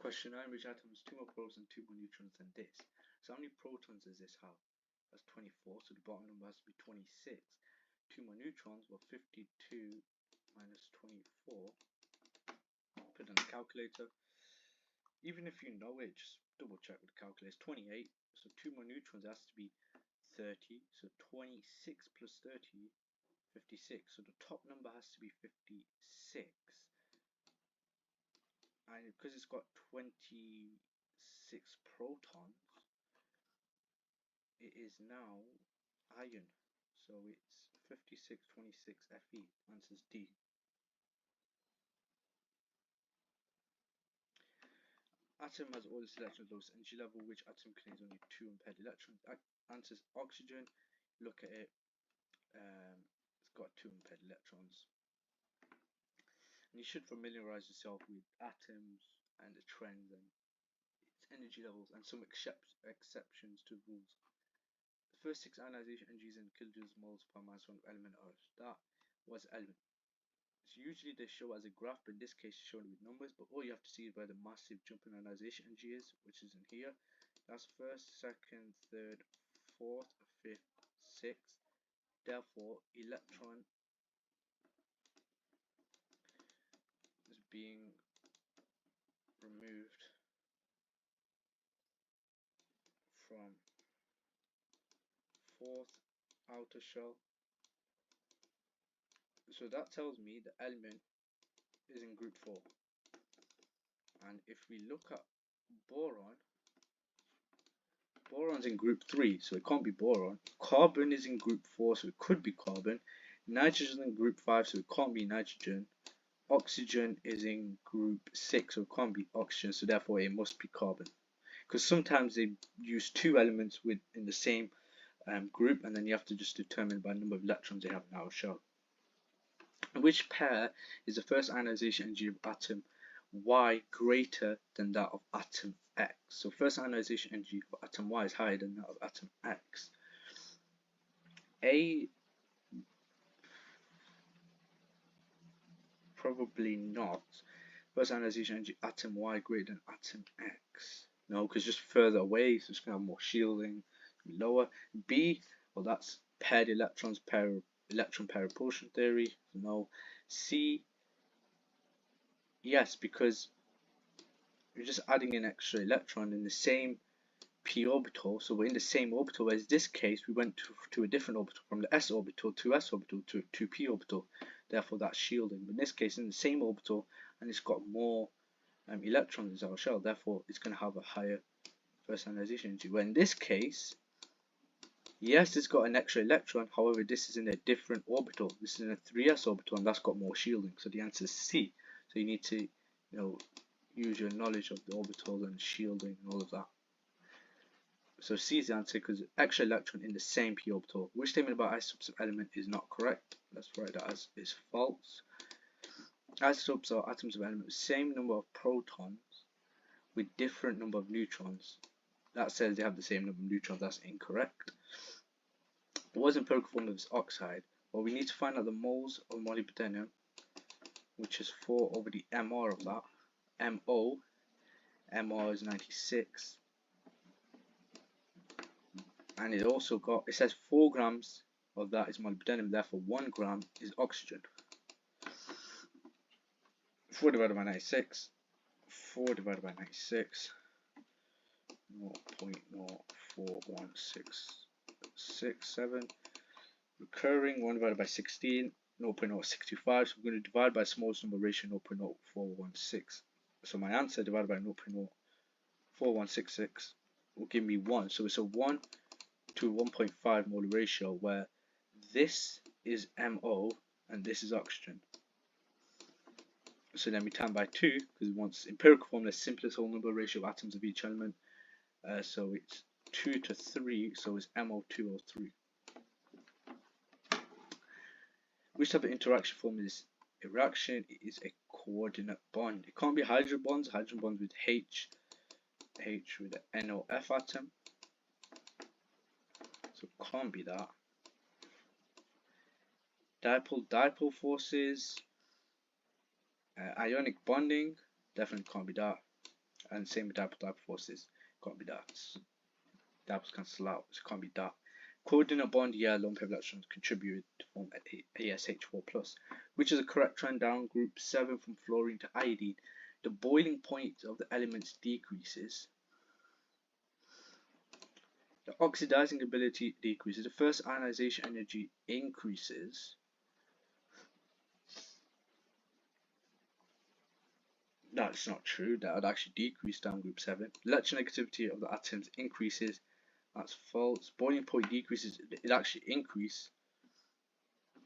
Question 9. Which atom has 2 more protons and 2 more neutrons than this? So how many protons does this have? That's 24, so the bottom number has to be 26. 2 more neutrons, well, 52 minus 24. Put it on the calculator. Even if you know it, just double check with the calculator. 28, so 2 more neutrons has to be 30. So 26 plus 30, 56. So the top number has to be 56. And because it's got 26 protons, it is now iron. So it's 56, 26 Fe. Answer's D. Atom has all its electrons lowest energy level. Which atom contains only 2 unpaired electrons? Answer's oxygen. Look at it. It's got 2 unpaired electrons. And you should familiarize yourself with atoms and the trends and its energy levels and some exceptions to rules. The first 6 ionization energies in kilojoules moles per mass of element are. That was element. So usually they show as a graph, but in this case it's shown with numbers. But all you have to see is where the massive jump in ionization energy is, which is in here. That's first, second, third, fourth, fifth, sixth. Therefore, electron is being removed from fourth outer shell. So that tells me the element is in group 4. And if we look at boron, boron's in group 3, so it can't be boron. Carbon is in group 4, so it could be carbon. Nitrogen is in group 5, so it can't be nitrogen. Oxygen is in group 6, so it can't be oxygen, so therefore it must be carbon. Because sometimes they use 2 elements in the same group, and then you have to just determine by the number of electrons they have in our shell. Which pair is the first ionization energy of atom Y greater than that of atom X? So first ionization energy of atom Y is higher than that of atom X. A, probably not. First ionization energy atom Y greater than atom X. No, because just further away, so it's going to have more shielding, lower. B, well, that's paired electrons, electron pair repulsion theory. No. C, yes, because you're just adding an extra electron in the same p orbital, so we're in the same orbital. Whereas in this case, we went to a different orbital, from the s orbital to s orbital to 2p orbital. Therefore, that's shielding. But in this case, in the same orbital, and it's got more electrons in our shell. Therefore, it's going to have a higher first ionization energy. Where in this case, yes, it's got an extra electron. However, this is in a different orbital. This is in a 3s orbital, and that's got more shielding. So the answer is C. So you need to, use your knowledge of the orbitals and shielding and all of that. So C is the answer because extra electron in the same p orbital. Which statement about isotopes of element is not correct? Let's write that as is false. Isotopes are atoms of element with same number of protons with different number of neutrons. That says they have the same number of neutrons. That's incorrect. What is empirical form of this oxide? Well, we need to find out the moles of molybdenum, which is 4 over the MR of that. MO, MR is 96. And it also it says 4 grams of that is molybdenum, therefore 1 gram is oxygen. 4 divided by 96, 4 divided by 96, 0.04167. Recurring, 1 divided by 16, 0.065. So we're going to divide by smallest number ratio, 0.0416. So my answer divided by 0.04166 will give me 1. So it's a 1 to 1.5 molar ratio, where this is MO and this is oxygen. So then we times by 2 because we want empirical form, the simplest whole number ratio of atoms of each element. So it's 2 to 3, so it's MO2O3. Which type of interaction form is a reaction? It is a coordinate bond. It can't be hydrogen bonds with H with an NOF atom. So it can't be that. Dipole forces, ionic bonding, definitely can't be that. And same with dipole forces. Can't be that. Dipoles cancel out, so it can't be that. Coordinate bond, yeah, lone pair electrons contribute to form ASH4+, which is a correct trend down group 7 from fluorine to iodine. The boiling point of the elements decreases. The oxidizing ability decreases. The first ionization energy increases. That's not true. That would actually decrease down group 7. Electronegativity of the atoms increases. That's false. Boiling point decreases. It actually increases.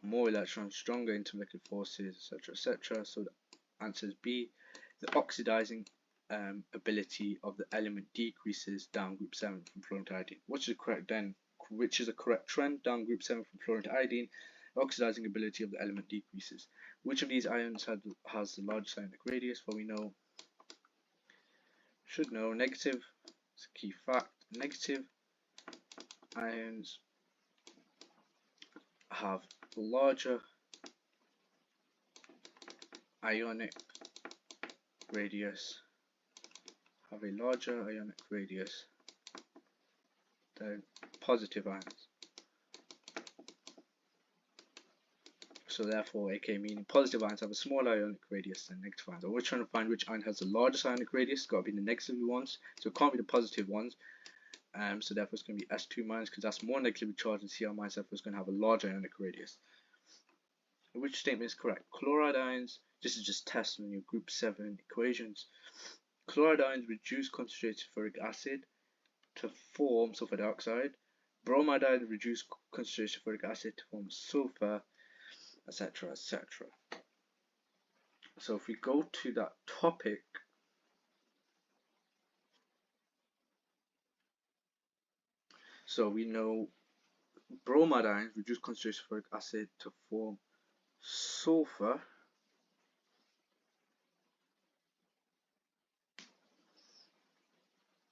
More electrons, stronger intermolecular forces, etc., etc. So the answer is B. The oxidizing ability of the element decreases down group 7 from fluorine to iodine. Which is a correct trend down group 7 from fluorine to iodine. The oxidizing ability of the element decreases. Which of these ions has the largest ionic radius? Well, we know, should know, negative. It's a key fact. Negative ions have larger ionic radius, than positive ions. So therefore, aka meaning positive ions have a smaller ionic radius than negative ions. And we're trying to find which ion has the largest ionic radius. It's got to be the negative ones, so it can't be the positive ones. So therefore it's going to be S2 minus, because that's more negatively charged, and Cl minus, therefore it's going to have a larger ionic radius. Which statement is correct? Chloride ions, this is just testing on your group 7 equations. Chloride ions reduce concentrated sulfuric acid to form sulfur dioxide. Bromide ions reduce concentrated sulfuric acid to form sulfur, etc., etc. So if we go to that topic, so we know bromide ions reduce concentrated sulfuric acid to form sulfur.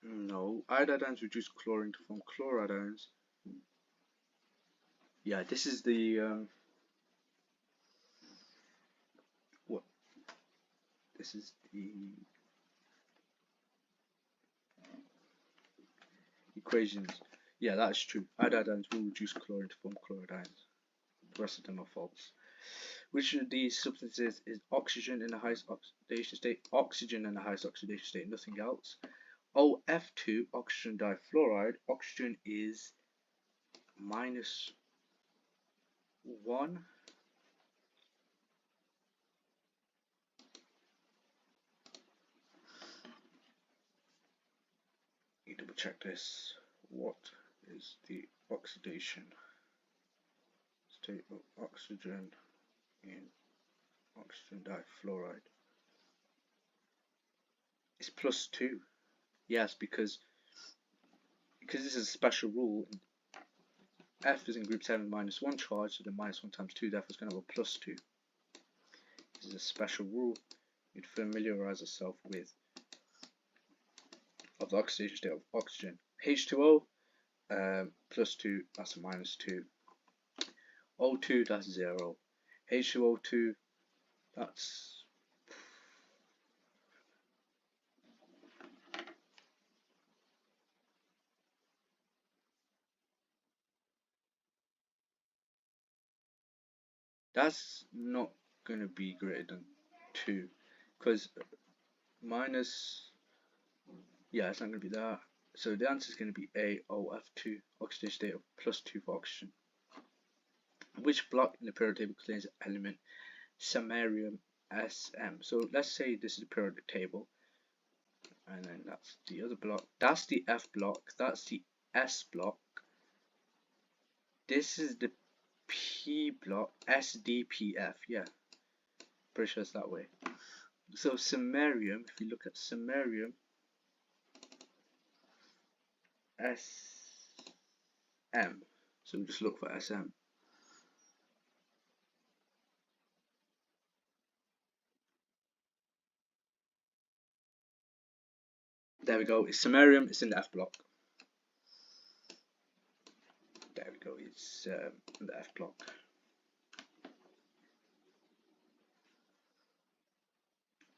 No, iodide ions reduce chlorine to form chloride ions. Yeah, this is the what? This is the equations. Yeah, that's true. Iodide ions will reduce chlorine to form chloride ions. The rest of them are false. Which of these substances is oxygen in the highest oxidation state? Oxygen in the highest oxidation state, nothing else. OF2, oxygen difluoride. Oxygen is -1. Need to double check this. What is the oxidation state of oxygen in oxygen difluoride? It's +2. Yes, because this is a special rule. F is in group 7 -1 charge, so then -1 times 2, therefore it's going to have a +2. This is a special rule you'd familiarize yourself with of the oxidation state of oxygen. H2O, +2, that's a -2. O2, that's 0. H2O2, that's not going to be greater than 2, because yeah, it's not going to be that. So the answer is going to be AOF2, oxidation state of +2 for oxygen. Which block in the periodic table contains the element samarium Sm? So let's say this is the periodic table, and then that's the other block. That's the F block. That's the S block. This is the P block, SDPF. Yeah, pretty sure it's that way. So samarium, if you look at samarium, SM. So we just look for SM. There we go. It's samarium. It's in the F block. There we go. It's in the F block.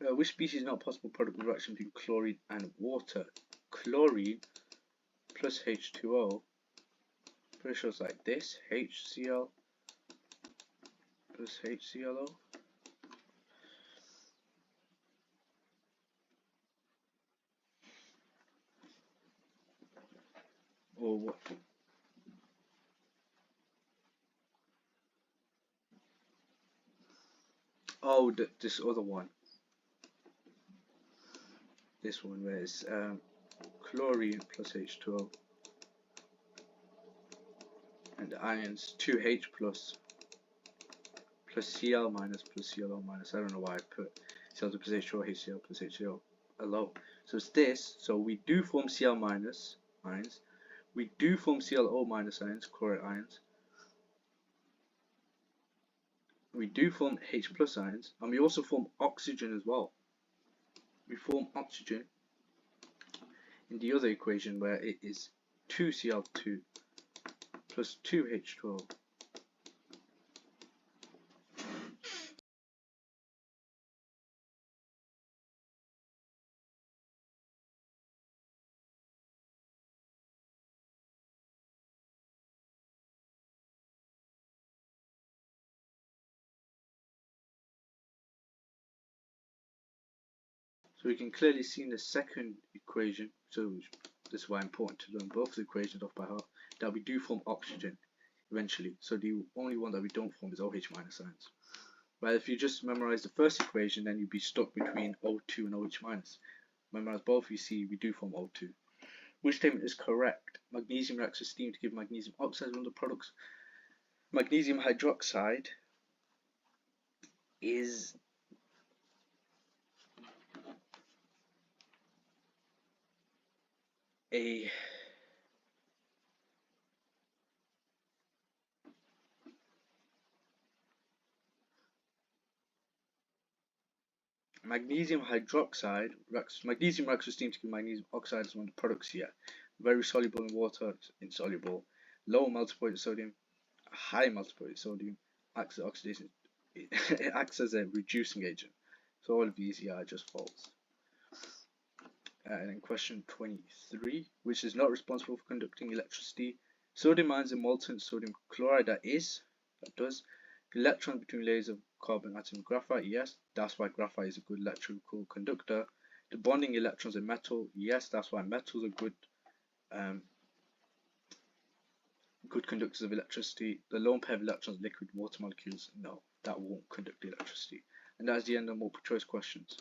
Which species is not a possible product of reaction between chlorine and water? Chlorine plus H2O. Pretty sure it's like this: HCl plus HClO. Or what? Oh, this other one. This one where it's chlorine plus H2O and the ions 2H plus Cl minus plus ClO minus. I don't know why I put Cl plus H2O, HCl plus HClO. So it's this. So we do form Cl minus ions. We do form ClO minus ions, chloride ions. We do form H plus ions, and we also form oxygen as well. We form oxygen in the other equation where it is 2Cl2 plus 2H2O. So we can clearly see in the second equation, so this is why it's important to learn both the equations off by heart, that we do form oxygen eventually. So the only one that we don't form is OH minus ions. But if you just memorize the first equation, then you'd be stuck between O2 and OH minus. Memorize both, you see we do form O2. Which statement is correct? Magnesium reacts with steam to give magnesium oxide, one of the products. Magnesium hydroxide is a magnesium hydroxide magnesium reacts with steam to give magnesium oxide is one of the products here. Very soluble in water, insoluble. Low multiple sodium, high multiple sodium, acts as oxidation. It acts as a reducing agent. So all of these here are just false. And then question 23, which is not responsible for conducting electricity. Sodium ions in molten sodium chloride, that does. Electrons between layers of carbon atom graphite, yes, that's why graphite is a good electrical conductor. The bonding electrons in metal, yes, that's why metals are good conductors of electricity. The lone pair of electrons in liquid water molecules, no, that won't conduct electricity. And that's the end of multiple choice questions.